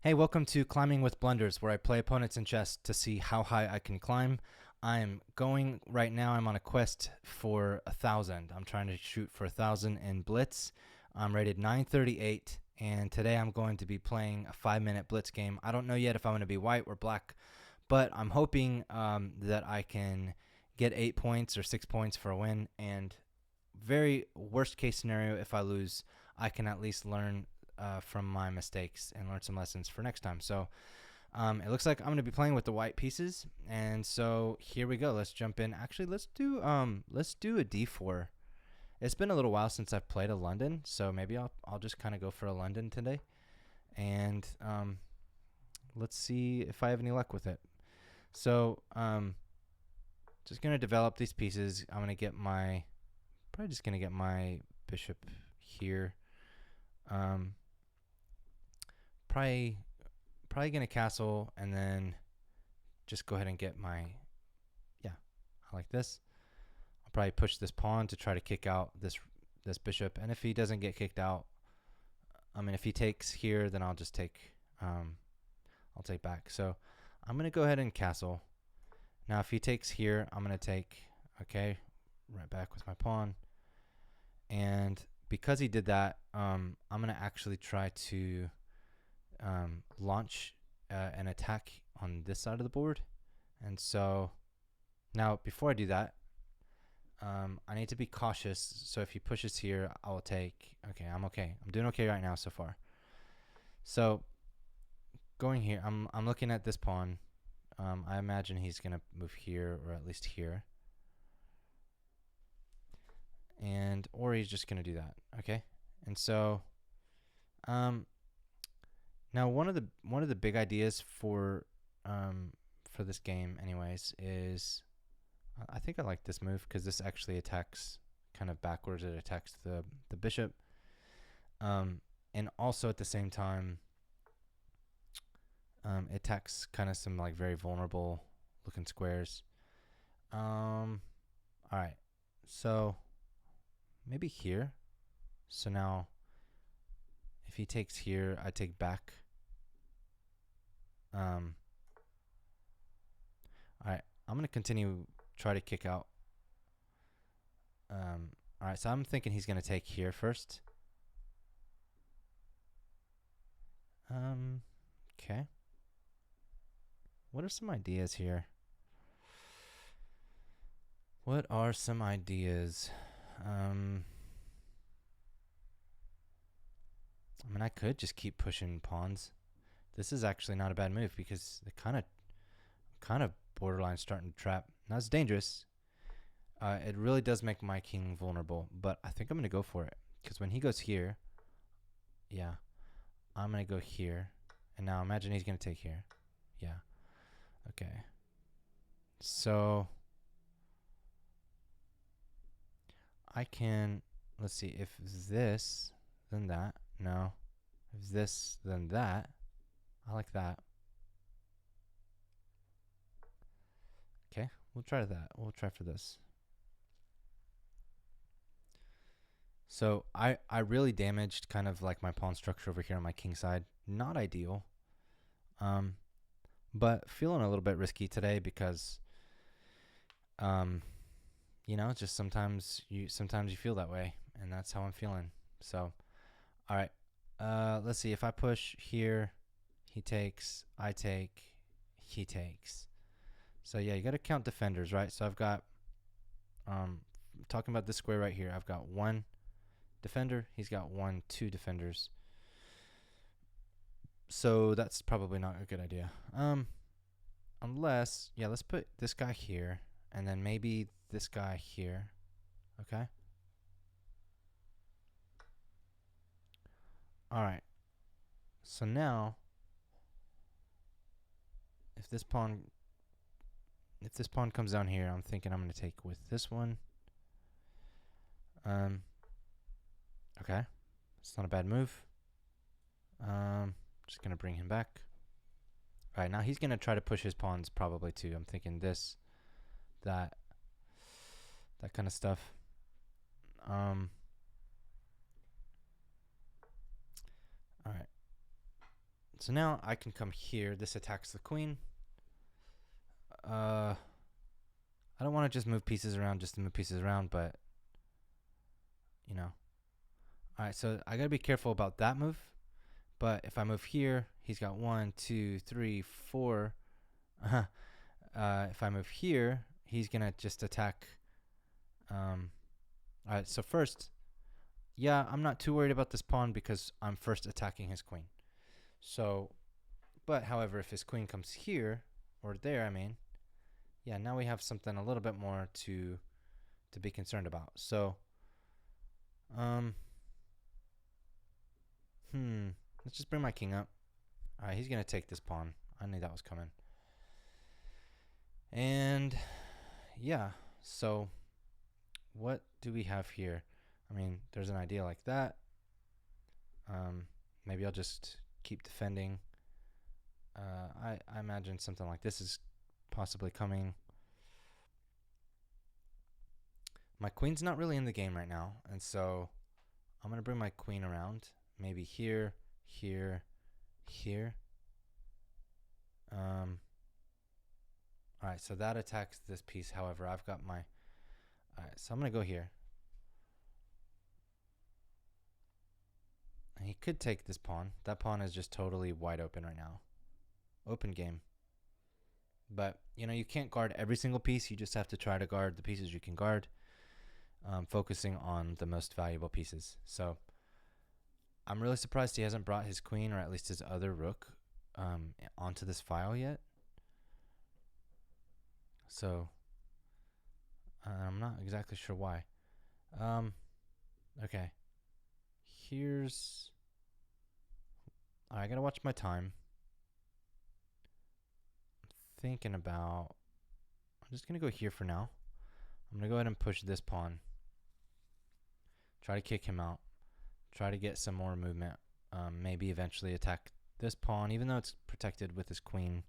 Hey, welcome to Climbing with Blunders, where I play opponents in chess to see how high I can climb. I'm going right now. I'm on a quest for 1,000. I'm trying to shoot for 1,000 in Blitz. I'm rated 938, and today I'm going to be playing a 5-minute Blitz game. I don't know yet if I'm going to be white or black, but I'm hoping that I can get 8 points or 6 points for a win. And very worst case scenario, if I lose, I can at least learn from my mistakes and learn some lessons for next time. So it looks like I'm going to be playing with the white pieces, and so here we go. Let's jump in. Actually, let's do a d4. It's been a little while since I've played a London, so maybe I'll just kind of go for a London today, and let's see if I have any luck with it. So just gonna develop these pieces. I'm gonna get my probably just gonna get my bishop here. Probably gonna castle and then just go ahead and get my, yeah, I like this. I'll probably push this pawn to try to kick out this bishop, and if he doesn't get kicked out, I mean if he takes here, then I'll just take I'll take back. So I'm gonna go ahead and castle. Now if he takes here, I'm gonna take, okay, right back with my pawn, and because he did that, I'm gonna actually try to launch an attack on this side of the board. And so now before I do that, I need to be cautious. So if he pushes here, I will take, okay, I'm doing okay right now so far. So going here, I'm looking at this pawn. I imagine he's gonna move here, or at least here, and or he's just gonna do that. Okay. And so now one of the big ideas for this game anyways is, I think I like this move because this actually attacks kind of backwards. It attacks the bishop, and also at the same time it attacks kind of some like very vulnerable looking squares. All right, so maybe here. So now if he takes here, I take back. All right, I'm gonna continue try to kick out. All right, so I'm thinking he's gonna take here first. Okay. What are some ideas here? What are some ideas? I mean, I could just keep pushing pawns. This is actually not a bad move because it kind of borderline starting to trap. Now it's dangerous. It really does make my king vulnerable, but I think I'm gonna go for it because when he goes here, yeah, I'm gonna go here, and now imagine he's gonna take here. Yeah. Okay. So I can, let's see, if this, then that. No. If this, then that. I like that. Okay, we'll try that. We'll try for this. So I really damaged kind of like my pawn structure over here on my king side. Not ideal. But feeling a little bit risky today because you know, just sometimes you feel that way, and that's how I'm feeling. So all right. Let's see, if I push here, he takes, I take, he takes. So yeah, you got to count defenders, right? So I've got talking about this square right here, I've got one defender, he's got two defenders. So that's probably not a good idea. Unless, yeah, let's put this guy here and then maybe this guy here. Okay? All right. So now if this pawn comes down here, I'm thinking I'm going to take with this one. Okay. It's not a bad move. Just going to bring him back. All right, now he's going to try to push his pawns probably too. I'm thinking this, that kind of stuff. All right. So now I can come here. This attacks the queen. I don't want to just move pieces around just to move pieces around, but you know. All right, so I gotta be careful about that move. But if I move here, he's got 1, 2, 3, 4. If I move here, he's gonna just attack. All right, so first, yeah, I'm not too worried about this pawn because I'm first attacking his queen. So, but however, if his queen comes here or there, I mean, yeah, now we have something a little bit more to be concerned about. So, let's just bring my king up. All right, he's gonna take this pawn. I knew that was coming. And yeah, so what do we have here? I mean, there's an idea like that. Maybe I'll just keep defending. I imagine something like this is possibly coming. My queen's not really in the game right now, and so I'm going to bring my queen around. Maybe here, here, here. Alright, so that attacks this piece. However, I've got my... Alright, so I'm going to go here. He could take this pawn. That pawn is just totally wide open right now. Open game. But, you know, you can't guard every single piece. You just have to try to guard the pieces you can guard, focusing on the most valuable pieces. So, I'm really surprised he hasn't brought his queen, or at least his other rook, onto this file yet. So, I'm not exactly sure why. Okay. Here's... I gotta watch my time. I'm thinking about... I'm just gonna go here for now. I'm gonna go ahead and push this pawn. Try to kick him out. Try to get some more movement. Maybe eventually attack this pawn, even though it's protected with his queen.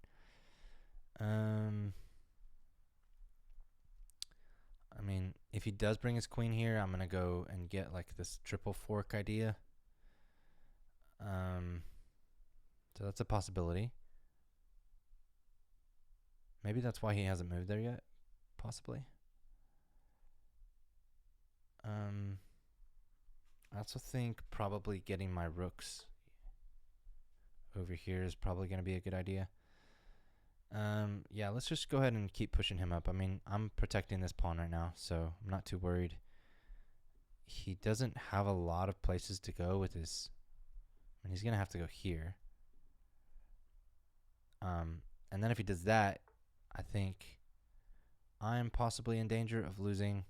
I mean, if he does bring his queen here, I'm going to go and get like this triple fork idea. So that's a possibility. Maybe that's why he hasn't moved there yet. Possibly. I also think probably getting my rooks over here is probably going to be a good idea. Yeah, let's just go ahead and keep pushing him up. I mean, I'm protecting this pawn right now, so I'm not too worried. He doesn't have a lot of places to go with his... I mean, he's going to have to go here. And then if he does that, I think I'm possibly in danger of losing...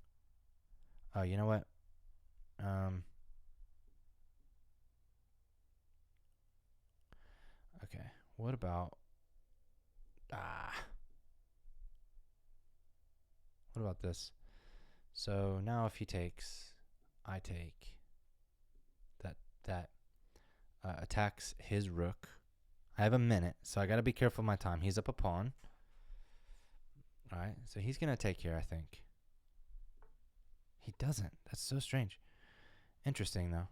Oh, you know what? Okay, what about... What about this? So now if he takes, I take. That attacks his rook. I have a minute, so I gotta be careful of my time. He's up a pawn. Alright, so he's gonna take here, I think. He doesn't. That's so strange. Interesting, though.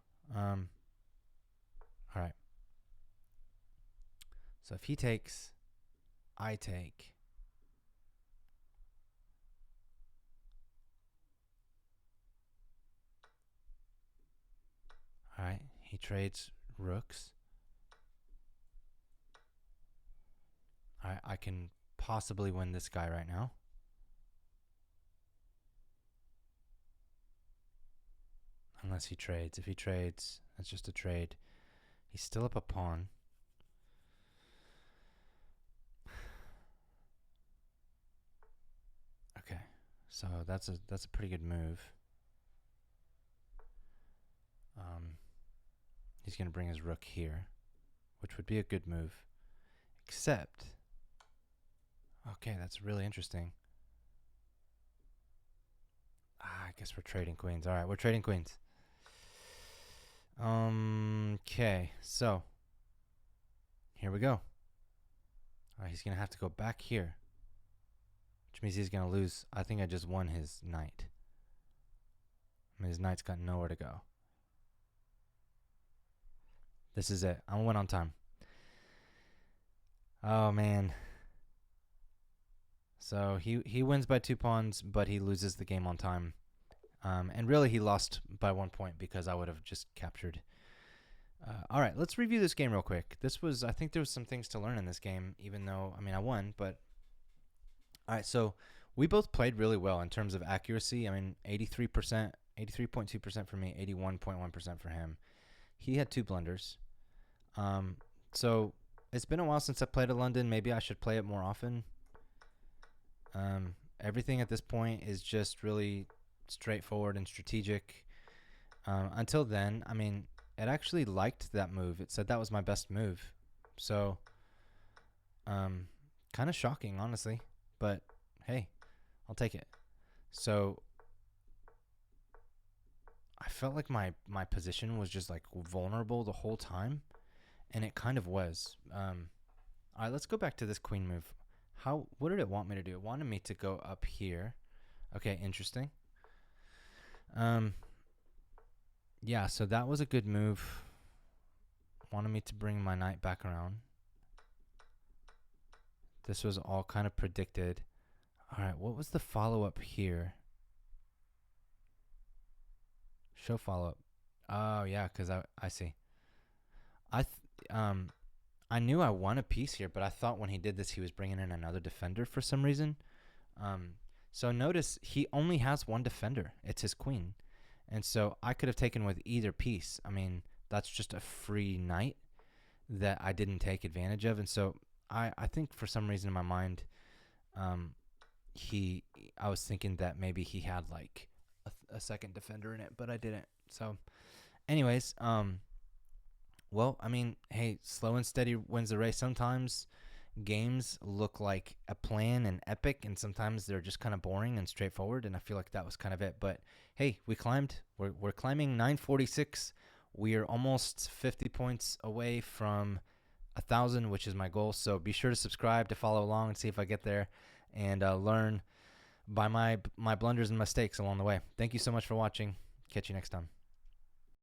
Alright. So if he takes, I take. Alright, he trades rooks. Alright, I can possibly win this guy right now. Unless he trades. If he trades, that's just a trade. He's still up a pawn. Okay, so that's a pretty good move. He's going to bring his rook here, which would be a good move. Except, okay, that's really interesting. I guess we're trading queens. All right, we're trading queens. Okay, so here we go. All right, he's going to have to go back here, which means he's going to lose. I think I just won his knight. I mean, his knight's got nowhere to go. This is it. I'm going to win on time. Oh man. So he wins by 2 pawns, but he loses the game on time. And really, he lost by 1 point because I would have just captured. All right, let's review this game real quick. I think there was some things to learn in this game, even though, I mean, I won. But, all right, so we both played really well in terms of accuracy. I mean, 83%, 83.2% for me, 81.1% for him. He had 2 blunders. So it's been a while since I played at London. Maybe I should play it more often. Everything at this point is just really straightforward and strategic. Until then, I mean, it actually liked that move. It said that was my best move. So, kind of shocking, honestly. But hey, I'll take it. So, I felt like my position was just like vulnerable the whole time, and it kind of was. All right, let's go back to this queen move. What did it want me to do? It wanted me to go up here. Okay, interesting. Yeah, so that was a good move. Wanted me to bring my knight back around. This was all kind of predicted. All right, what was the follow-up here? Show follow-up. Oh, yeah, because I see. I knew I won a piece here, but I thought when he did this, he was bringing in another defender for some reason. So notice he only has one defender. It's his queen. And so I could have taken with either piece. I mean, that's just a free knight that I didn't take advantage of. And so I think for some reason in my mind, I was thinking that maybe he had like a second defender in it, but I didn't. So anyways, well, I mean, hey, slow and steady wins the race. Sometimes games look like a plan and epic, and sometimes they're just kind of boring and straightforward, and I feel like that was kind of it. But hey, we climbed. We're climbing 946. We are almost 50 points away from 1,000, which is my goal. So be sure to subscribe to follow along and see if I get there, and learn by my blunders and mistakes along the way. Thank you so much for watching. Catch you next time.